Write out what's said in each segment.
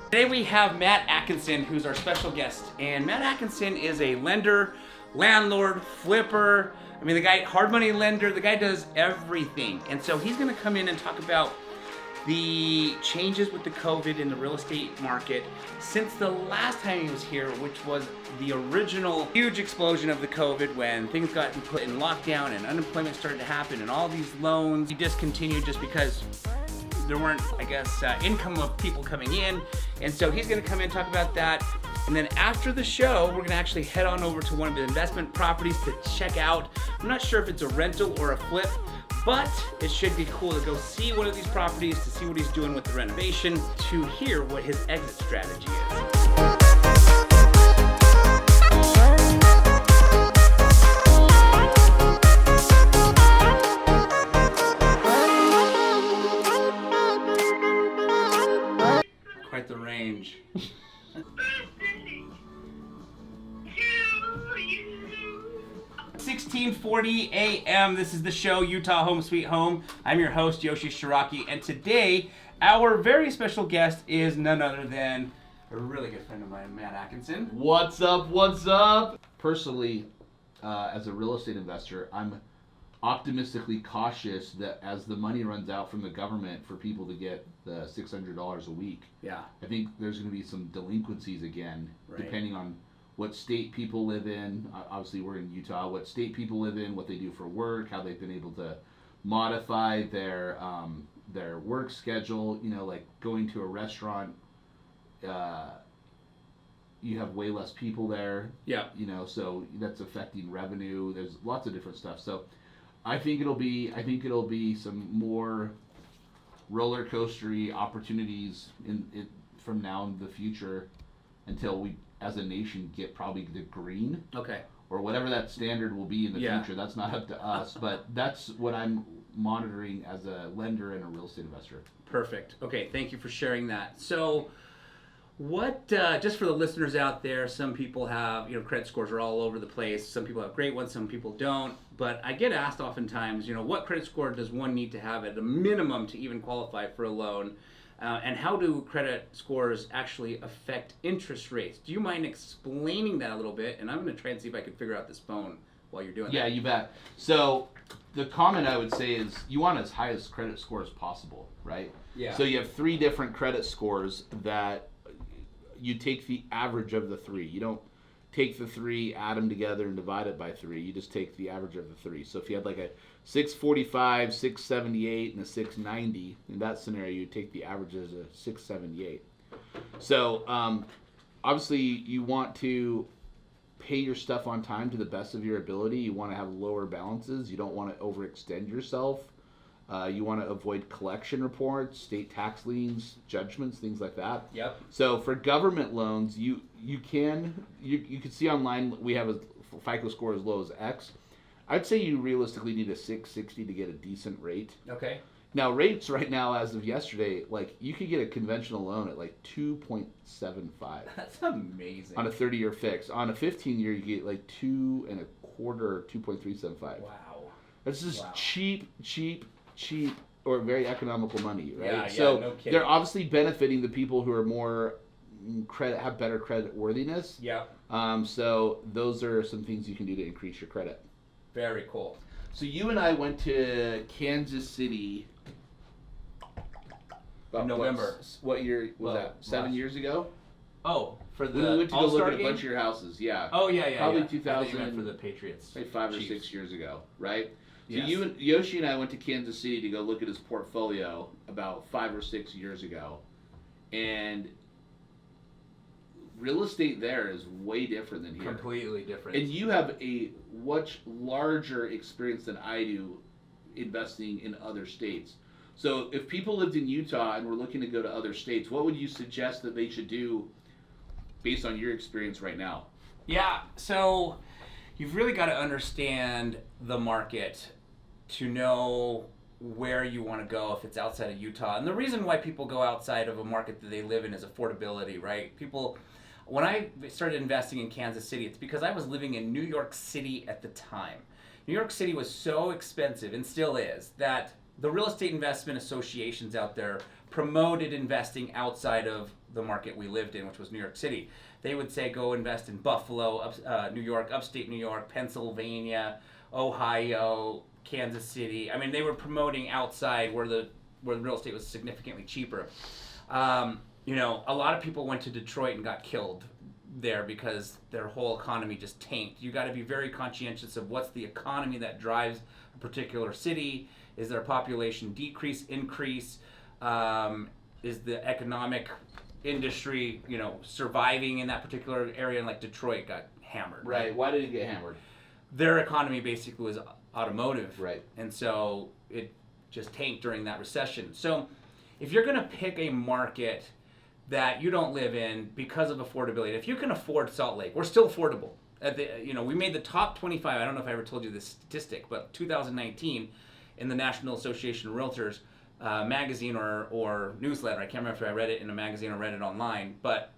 Today we have Matt Atkinson, who's our special guest. And Matt Atkinson is a lender, landlord, flipper. I mean, the guy, hard money lender, the guy does everything. And so he's gonna come in and talk about the changes with the COVID in the real estate market since the last time he was here, which was the original huge explosion of the COVID when things got put in lockdown and unemployment started to happen and all these loans discontinued just because there weren't, I guess, income of people coming in. And so he's gonna come in and talk about that. And then after the show, we're gonna actually head on over to one of the investment properties to check out. I'm not sure if it's a rental or a flip, but it should be cool to go see one of these properties, to see what he's doing with the renovation, to hear what his exit strategy is. Quite the range. 16:40 a.m. This is the show, Utah Home Sweet Home. I'm your host, Yoshi Shiraki, and today our very special guest is none other than a really good friend of mine, Matt Atkinson. What's up? What's up? Personally, as a real estate investor, I'm optimistically cautious that as the money runs out from the government for people to get the $600 a week, Yeah. I think there's going to be some delinquencies again, Right. depending on what state people live in. Obviously, we're in Utah. What state people live in, what they do for work, how they've been able to modify their work schedule. You know, like going to a restaurant, you have way less people there. Yeah. You know, so that's affecting revenue. There's lots of different stuff. So I think it'll be some more roller coastery opportunities from now in the future until we, as a nation, get probably the green. Okay. Or whatever that standard will be in the Yeah. future. That's not up to us, but that's what I'm monitoring as a lender and a real estate investor. Perfect. Okay, thank you for sharing that. So, what, just for the listeners out there, some people have, credit scores are all over the place. Some people have great ones, some people don't. But I get asked oftentimes, what credit score does one need to have at a minimum to even qualify for a loan? And how do credit scores actually affect interest rates? Do you mind explaining that a little bit? And I'm going to try and see if I can figure out this phone while you're doing that. Yeah, you bet. So the comment I would say is you want as high as credit score as possible, right? Yeah. So you have 3 different credit scores that you take the average of the 3. You don't take the 3, add them together, and divide it by 3. You just take the average of the 3. So if you had like a 645, 678, and a 690, in that scenario, you take the average as a 678. So obviously, you want to pay your stuff on time to the best of your ability. You want to have lower balances. You don't want to overextend yourself. You want to avoid collection reports, state tax liens, judgments, things like that. Yep. So for government loans, you can see online we have a FICO score as low as X. I'd say you realistically need a 660 to get a decent rate. Okay. Now rates right now, as of yesterday, like you could get a conventional loan at like 2.75. That's amazing. On a 30-year fix. On a 15-year, you get like 2.25 or 2.375. Wow. That's just cheap, or very economical money, right? Yeah, so no kidding. they're obviously benefiting the people who are more have better credit worthiness. Yeah. So those are some things you can do to increase your credit. Very cool. So you and I went to Kansas City. In November. What year was that? 7 last- year go? Oh, for the We went to go look All-Star at a game? bunch of your houses. Yeah. Oh yeah. Probably I thought you 2000 meant for the Patriots. Like 5 or Chiefs. 6 years ago, right? So Yes. Yoshi and I went to Kansas City to go look at his portfolio about 5 or 6 years ago, and real estate there is way different than here. Completely different. And you have a much larger experience than I do investing in other states. So if people lived in Utah and were looking to go to other states, what would you suggest that they should do based on your experience right now? Yeah, so you've really got to understand the market to know where you want to go if it's outside of Utah. And the reason why people go outside of a market that they live in is affordability, right? When I started investing in Kansas City, it's because I was living in New York City at the time. New York City was so expensive, and still is, that the real estate investment associations out there promoted investing outside of the market we lived in, which was New York City. They would say go invest in Buffalo, New York, upstate New York, Pennsylvania, Ohio, Kansas City. I mean, they were promoting outside where the real estate was significantly cheaper. You know, a lot of people went to Detroit and got killed there because their whole economy just tanked. You got to be very conscientious of what's the economy that drives a particular city. Is there population decrease, increase? Is the economic industry, you know, surviving in that particular area? And like Detroit got hammered. Right. Why did it get hammered? Their economy basically was automotive. Right. And so it just tanked during that recession. So if you're going to pick a market that you don't live in because of affordability, if you can afford Salt Lake, we're still affordable. You know, we made the top 25. I don't know if I ever told you this statistic, but 2019 in the National Association of Realtors magazine or newsletter. I can't remember if I read it in a magazine or read it online, but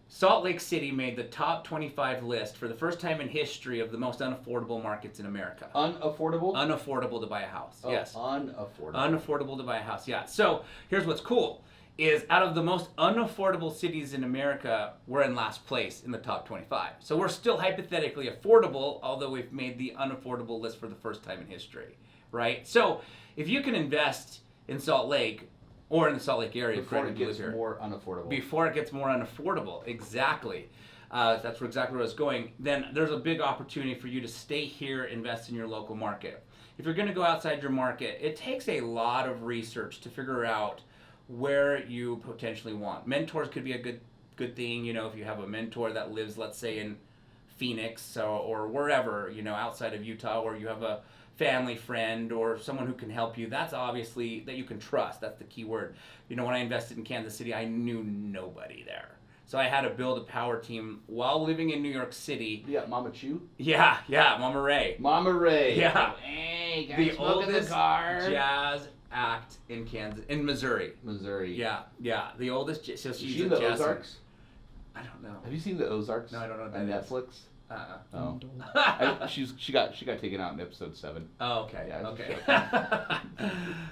Salt Lake City made the top 25 list for the first time in history of the most unaffordable markets in America. Unaffordable? Unaffordable to buy a house. Oh, yes. Unaffordable. Unaffordable to buy a house. Yeah. So here's what's cool. Is out of the most unaffordable cities in America, we're in last place in the top 25. So we're still hypothetically affordable, although we've made the unaffordable list for the first time in history, right? So if you can invest in Salt Lake or in the Salt Lake area before it gets more unaffordable. Before it gets more unaffordable, exactly. That's exactly where it's going. Then there's a big opportunity for you to stay here, invest in your local market. If you're going to go outside your market, it takes a lot of research to figure out where you potentially want. Mentors could be a good thing, you know, if you have a mentor that lives, let's say, in Phoenix or wherever, you know, outside of Utah, or you have a family friend or someone who can help you. That's obviously that you can trust. That's the key word. You know, when I invested in Kansas City, I knew nobody there. So I had to build a power team while living in New York City. Yeah, Mama Chu? Yeah, Mama Ray. Mama Ray. Yeah. Hey, guys, The smoking oldest the car. jazz act in Missouri. Missouri. Yeah. The oldest. So Have she's you seen a the jazz singer. Ozarks? I don't know. Have you seen the Ozarks? No, I don't know what on that is. Netflix? Oh. She got taken out in episode 7. Oh, okay. Yeah, Okay.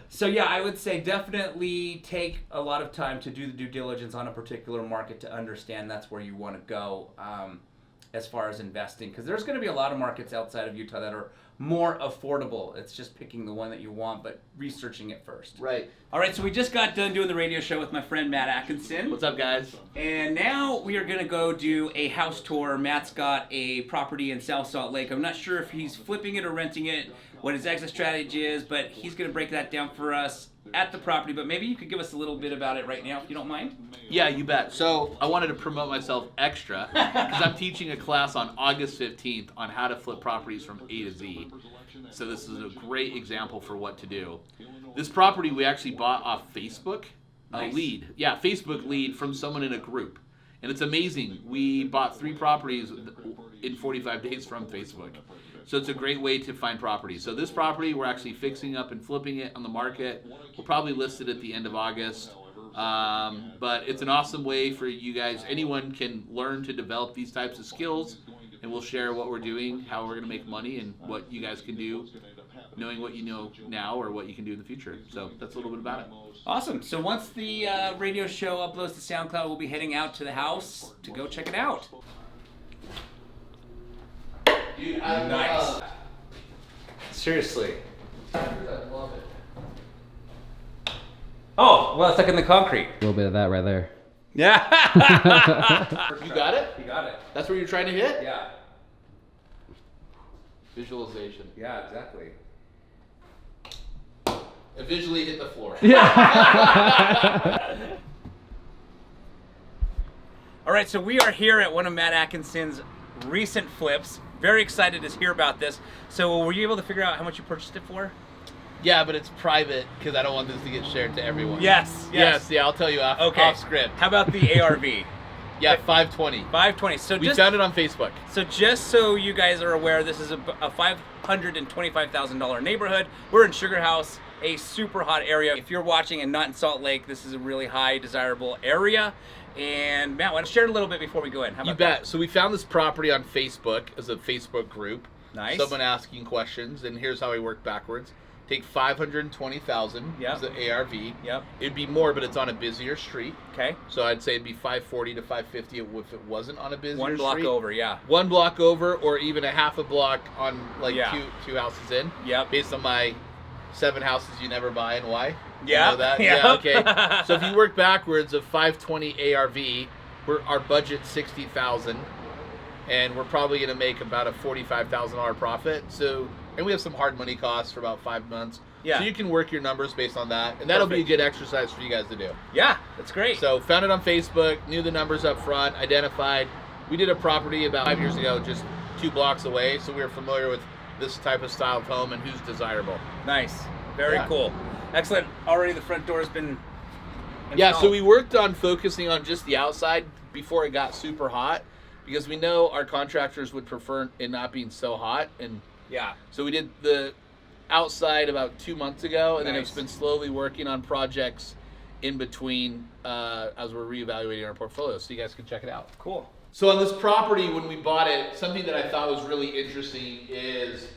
So yeah, I would say definitely take a lot of time to do the due diligence on a particular market to understand that's where you want to go as far as investing, because there's going to be a lot of markets outside of Utah that are more affordable. It's just picking the one that you want, but researching it first. Right. All right, so we just got done doing the radio show with my friend Matt Atkinson. What's up, guys? And now we are going to go do a house tour. Matt's got a property in South Salt Lake. I'm not sure if he's flipping it or renting it, what his exit strategy is, but he's going to break that down for us at the property. But maybe you could give us a little bit about it right now, if you don't mind. Yeah, you bet. So I wanted to promote myself extra because I'm teaching a class on August 15th on how to flip properties from A to Z. So this is a great example for what to do. This property we actually bought off Facebook, Nice. a lead. Yeah, Facebook lead from someone in a group. And it's amazing. We bought 3 properties in 45 days from Facebook. So it's a great way to find properties. So this property, we're actually fixing up and flipping it on the market. We'll probably list it at the end of August. But it's an awesome way for you guys. Anyone can learn to develop these types of skills. And we'll share what we're doing, how we're going to make money, and what you guys can do, knowing what you know now or what you can do in the future. So that's a little bit about it. Awesome. So once the radio show uploads to SoundCloud, we'll be heading out to the house to go check it out. Dude, Nice. Seriously. I love it. Oh, well, it's stuck in the concrete. A little bit of that right there. Yeah. You got it? You got it. That's where you're trying to hit? Yeah. Visualization. Yeah, exactly. It visually hit the floor. All right, so we are here at one of Matt Atkinson's recent flips. Very excited to hear about this. So were you able to figure out how much you purchased it for? Yeah, but it's private because I don't want this to get shared to everyone. Yes. Yes, yeah, I'll tell you off script. How about the ARV? Yeah, 520. 520. So We found it on Facebook. So just so you guys are aware, this is a $525,000 neighborhood. We're in Sugar House, a super hot area. If you're watching and not in Salt Lake, this is a really high desirable area. And Matt, why don't you share a little bit before we go in? How about You bet. So we found this property on Facebook as a Facebook group. Nice. Someone asking questions, and here's how we work backwards. take 520,000 Yep. as the ARV. Yep. It'd be more, but it's on a busier street. Okay. So I'd say it'd be 540 to 550 if it wasn't on a busier One block street. over, yeah. One block over, or even a half a block on like Yeah. two houses in. Yep. Based on my 7 houses you never buy and why. Yeah. You know that? Yep. Yeah. Okay. So if you work backwards of 520 ARV, our budget's 60,000, and we're probably going to make about a $45,000 profit. So, and we have some hard money costs for about 5 months. Yeah. So you can work your numbers based on that, and that'll be a Perfect. good exercise for you guys to do. Yeah, that's great. So found it on Facebook, knew the numbers up front, identified. We did a property about 5 years ago, just 2 blocks away, so we were familiar with this type of style of home and who's desirable. Nice. Very Yeah. cool. Excellent. Already the front door has been installed. Yeah, so we worked on focusing on just the outside before it got super hot, because we know our contractors would prefer it not being so hot, and Yeah. so we did the outside about 2 months ago, and then it's Nice. been slowly working on projects in between as we're reevaluating our portfolio, so you guys can check it out. Cool. So on this property, when we bought it, something that I thought was really interesting is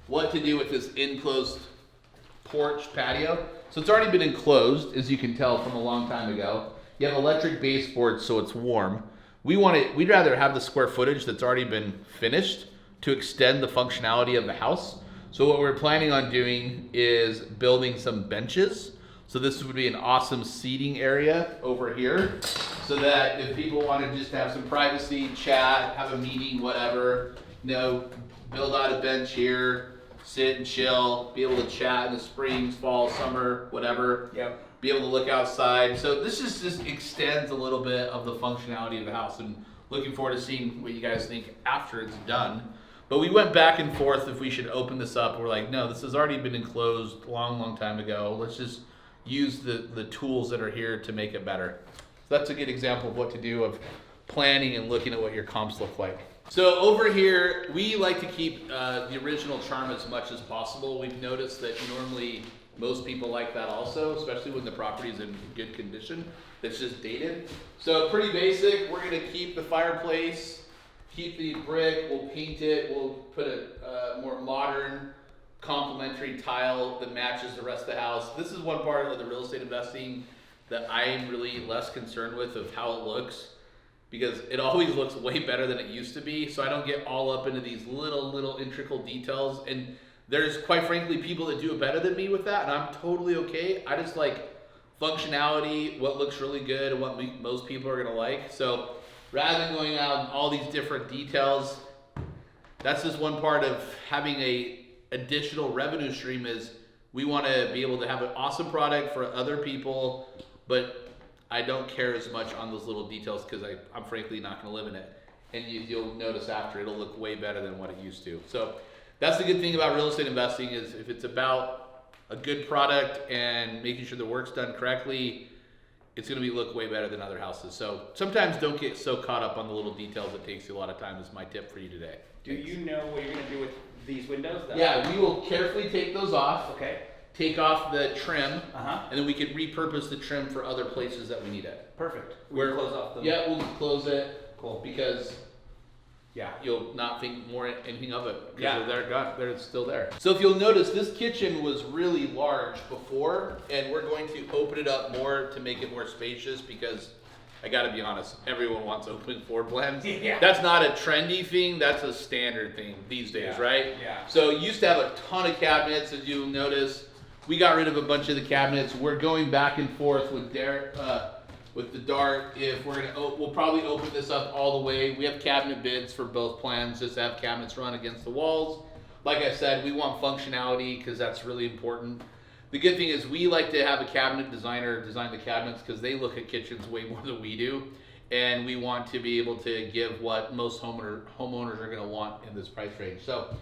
what to do with this enclosed porch patio. So it's already been enclosed, as you can tell from a long time ago. You have electric baseboards, so it's warm. We'd rather have the square footage that's already been finished to extend the functionality of the house. So what we're planning on doing is building some benches. So this would be an awesome seating area over here, so that if people want to just have some privacy, chat, have a meeting, whatever, build out a bench here, sit and chill, be able to chat in the springs, fall, summer, whatever. Yep. Be able to look outside. So this just extends a little bit of the functionality of the house, and looking forward to seeing what you guys think after it's done. But we went back and forth if we should open this up. We're like, no, this has already been enclosed a long time ago. Let's just use the tools that are here to make it better. So that's a good example of what to do, of planning and looking at what your comps look like. So over here, we like to keep the original charm as much as possible. We've noticed that normally most people like that also, especially when the property is in good condition. That's just dated. So pretty basic. We're gonna keep the fireplace, keep the brick, we'll paint it, we'll put a more modern complementary tile that matches the rest of the house. This is one part of the real estate investing that I am really less concerned with, of how it looks, because it always looks way better than it used to be. So I don't get all up into these little integral details, and there's, quite frankly, people that do it better than me with that, and I'm totally okay. I just like functionality, what looks really good, and what most people are gonna like. So rather than going out in all these different details, that's just one part of having a additional revenue stream. Is we want to be able to have an awesome product for other people, but I don't care as much on those little details, because I'm frankly not going to live in it. And you'll notice after, it'll look way better than what it used to. So that's the good thing about real estate investing, is if it's about a good product and making sure the work's done correctly, it's going to look way better than other houses. So sometimes don't get so caught up on the little details. It takes you a lot of time, is my tip for you today. Do you know what you're gonna do with these windows? Yeah, we will carefully take those off. Okay. Take off the trim, Uh-huh. and then we can repurpose the trim for other places that we need it. Perfect. We're- We'll close off the. Yeah, we'll close it. Cool. Because Yeah. you'll not think more anything of it. Because Yeah. they're still there. So if you'll notice, this kitchen was really large before, and we're going to open it up more to make it more spacious, because I gotta be honest, everyone wants open floor plans. Yeah. That's not a trendy thing, that's a standard thing these days, Yeah. right? Yeah. So you used to have a ton of cabinets, as you'll notice. We got rid of a bunch of the cabinets. We're going back and forth with with the Dart. If we're gonna, we'll probably open this up all the way. We have cabinet bids for both plans, just to have cabinets run against the walls. Like I said, we want functionality, because that's really important. The good thing is we like to have a cabinet designer design the cabinets, because they look at kitchens way more than we do, and we want to be able to give what most homeowners are going to want in this price range. So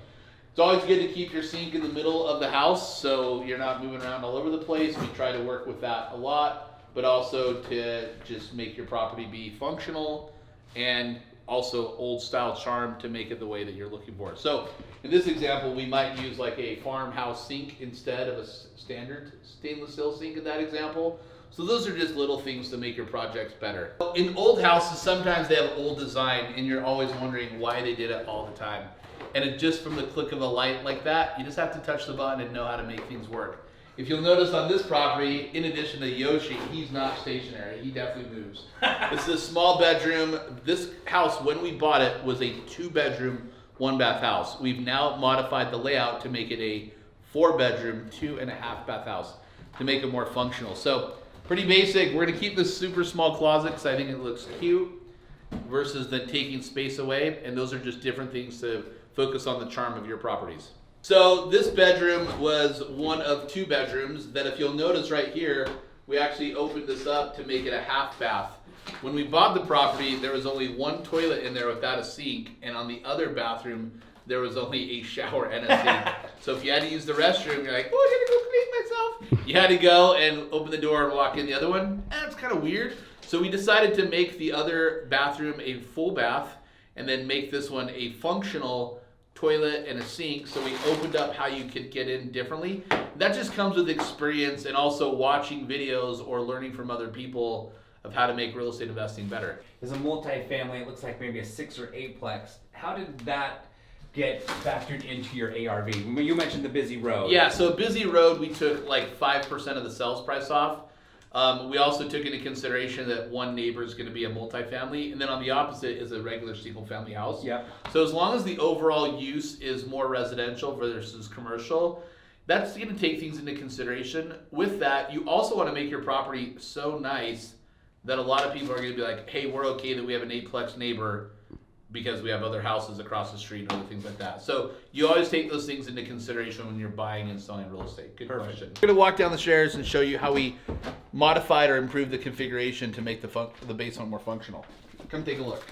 it's always good to keep your sink in the middle of the house, so you're not moving around all over the place. We try to work with that a lot, but also to just make your property be functional, and also old style charm to make it the way that you're looking for. So in this example, we might use like a farmhouse sink instead of a standard stainless steel sink in that example. So those are just little things to make your projects better. In old houses, sometimes they have old design, and you're always wondering why they did it all the time. And it just from the click of a light like that, you just have to touch the button and know how to make things work. If you'll notice on this property, in addition to Yoshi, he's not stationary. He definitely moves. This is a small bedroom. This house, when we bought it, was a 2-bedroom, 1-bath house. We've now modified the layout to make it a 4-bedroom, 2.5-bath house to make it more functional. So pretty basic. We're gonna keep this super small closet because I think it looks cute versus then taking space away. And those are just different things to focus on the charm of your properties. So this bedroom was one of 2 bedrooms that, if you'll notice right here, we actually opened this up to make it a 1/2 bath. When we bought the property, there was only 1 toilet in there without a sink, and on the other bathroom, there was only a shower and a sink. So if you had to use the restroom, you're like, oh, I gotta go clean myself. You had to go and open the door and walk in the other one. That's kind of weird. So we decided to make the other bathroom a full bath and then make this one a functional toilet and a sink. So we opened up how you could get in differently. That just comes with experience and also watching videos or learning from other people of how to make real estate investing better. There's a multi-family, it looks like maybe a 6 or 8-plex. How did that get factored into your ARV? You mentioned the busy road. Yeah, so busy road, we took like 5% of the sales price off. We also took into consideration that one neighbor is going to be a multifamily, and then on the opposite is a regular single-family house. Yeah. So as long as the overall use is more residential versus commercial, that's going to take things into consideration. With that, you also want to make your property so nice that a lot of people are going to be like, hey, we're okay that we have an 8-plex neighbor because we have other houses across the street and other things like that. So you always take those things into consideration when you're buying and selling real estate. Good question. We're going to walk down the stairs and show you how we modified or improved the configuration to make the basement more functional. Come take a look.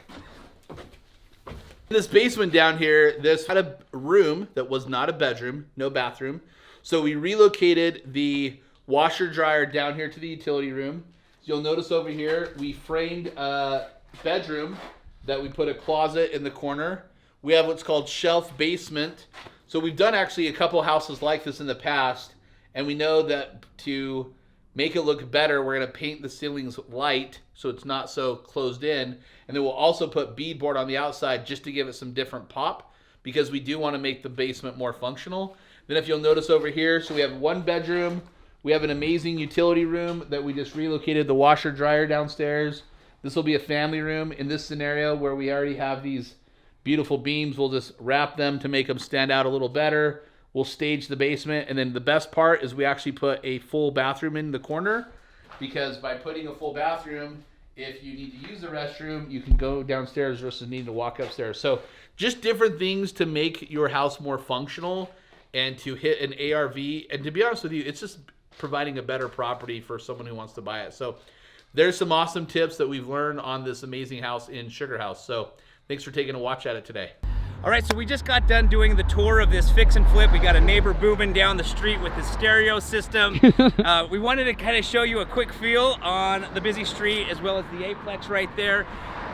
This basement down here, this had a room that was not a bedroom, no bathroom. So we relocated the washer dryer down here to the utility room. You'll notice over here, we framed a bedroom that we put a closet in the corner. We have what's called shelf basement. So we've done actually a couple houses like this in the past, and we know that to make it look better, we're gonna paint the ceilings light so it's not so closed in, and then we'll also put beadboard on the outside just to give it some different pop, because we do wanna make the basement more functional. Then if you'll notice over here, so we have 1 bedroom, we have an amazing utility room that we just relocated the washer dryer downstairs. This will be a family room. In this scenario where we already have these beautiful beams, we'll just wrap them to make them stand out a little better. We'll stage the basement, and then the best part is we actually put a full bathroom in the corner, because by putting a full bathroom, if you need to use the restroom, you can go downstairs versus needing to walk upstairs. So just different things to make your house more functional and to hit an ARV. And to be honest with you, it's just providing a better property for someone who wants to buy it. So there's some awesome tips that we've learned on this amazing house in Sugar House. So thanks for taking a watch at it today. All right, so we just got done doing the tour of this fix and flip. We got a neighbor booming down the street with his stereo system. We wanted to kind of show you a quick feel on the busy street as well as the 8-plex right there.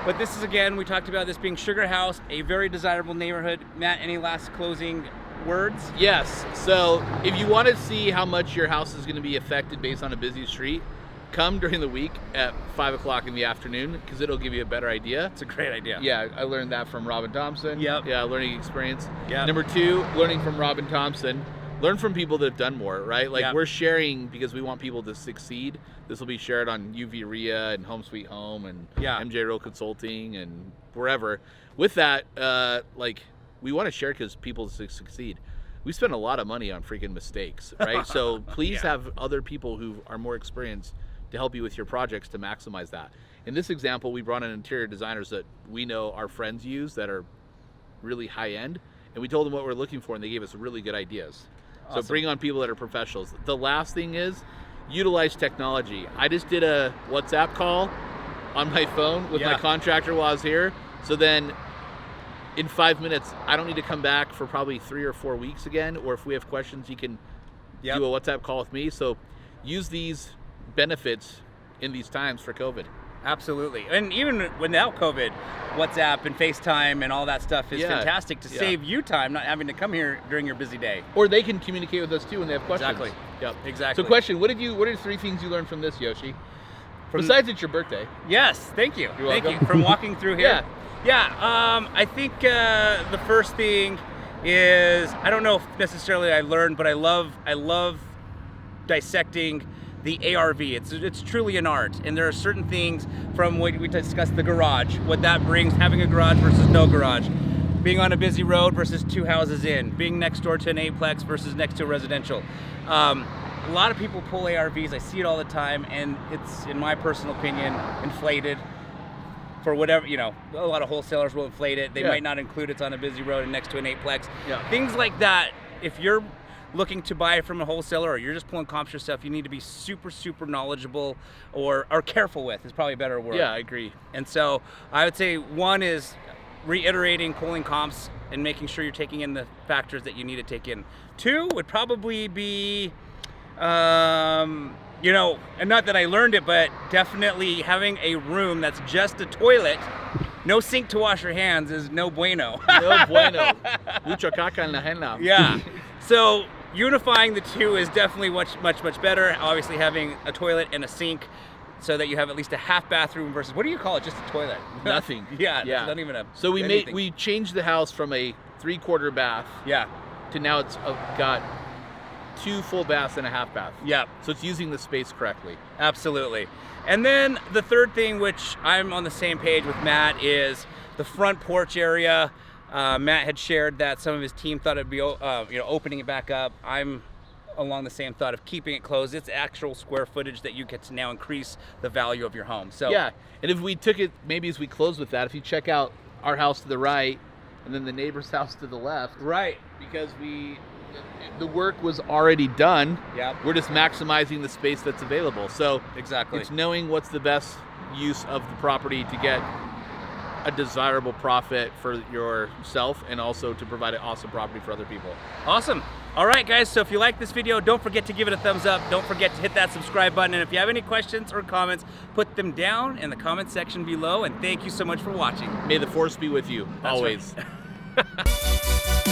But this is, again, we talked about this being Sugar House, a very desirable neighborhood. Matt, any last closing words? Yes, so if you want to see how much your house is going to be affected based on a busy street, come during the week at 5 o'clock in the afternoon, because it'll give you a better idea. It's a great idea. Yeah, I learned that from Robin Thompson. Yep. Yeah, learning experience. Yep. Number 2, learning from Robin Thompson. Learn from people that have done more, right? Like, yep, we're sharing because we want people to succeed. This will be shared on UV RIA and Home Sweet Home and MJ Rowe Consulting and wherever. With that, we want to share because people succeed. We spend a lot of money on freaking mistakes, right? So please have other people who are more experienced to help you with your projects to maximize that. In this example, we brought in interior designers that we know our friends use that are really high end, and we told them what we're looking for, and they gave us really good ideas. Awesome. So bring on people that are professionals. The last thing is utilize technology. I just did a WhatsApp call on my phone with my contractor while I was here. So then in 5 minutes, I don't need to come back for probably 3 or 4 weeks again, or if we have questions, you can do a WhatsApp call with me. So use these benefits in these times for COVID. Absolutely. And even without COVID, WhatsApp and FaceTime and all that stuff is fantastic to save you time not having to come here during your busy day. Or they can communicate with us too when they have questions. Exactly. Yep. Exactly. So question, what are 3 things you learned from this, Yoshi? Besides it's your birthday. Yes, thank you. You're welcome. Thank you. From walking through here. I think the first thing is, I don't know if necessarily I learned, but I love dissecting the ARV. It's truly an art, and there are certain things from what we discussed, the garage, what that brings, having a garage versus no garage, being on a busy road versus 2 houses in, being next door to an eightplex versus next to a residential. A lot of people pull ARVs. I see it all the time, and it's, in my personal opinion, inflated for whatever, you know. A lot of wholesalers will inflate it. They might not include it's on a busy road and next to an eightplex. Things like that. If you're looking to buy from a wholesaler, or you're just pulling comps yourself, you need to be super knowledgeable or careful with, is probably a better word. Yeah, I agree. And so I would say one is reiterating pulling comps and making sure you're taking in the factors that you need to take in. 2 would probably be, you know, and not that I learned it, but definitely having a room that's just a toilet, no sink to wash your hands, is no bueno. No bueno. Mucho caca en la henna. Yeah. So unifying the 2 is definitely much better. Obviously having a toilet and a sink, so that you have at least a half bathroom versus, what do you call it? Just a toilet? Nothing. Yeah. Not even a. So we changed the house from a 3/4 bath. Yeah. To now it's got 2 full baths and a half bath. Yeah. So it's using the space correctly. Absolutely. And then the third thing, which I'm on the same page with Matt, is the front porch area. Matt had shared that some of his team thought it'd be, opening it back up. I'm along the same thought of keeping it closed. It's actual square footage that you get to now increase the value of your home. So yeah, and if we took it, maybe as we close with that, if you check out our house to the right and then the neighbor's house to the left, right, because the work was already done. Yeah, we're just maximizing the space that's available. So exactly, it's knowing what's the best use of the property to get a desirable profit for yourself and also to provide an awesome property for other people. Awesome. All right, guys, so if you like this video, don't forget to give it a thumbs up. Don't forget to hit that subscribe button. And if you have any questions or comments, put them down in the comment section below. And thank you so much for watching. May the force be with you, That's always. Right.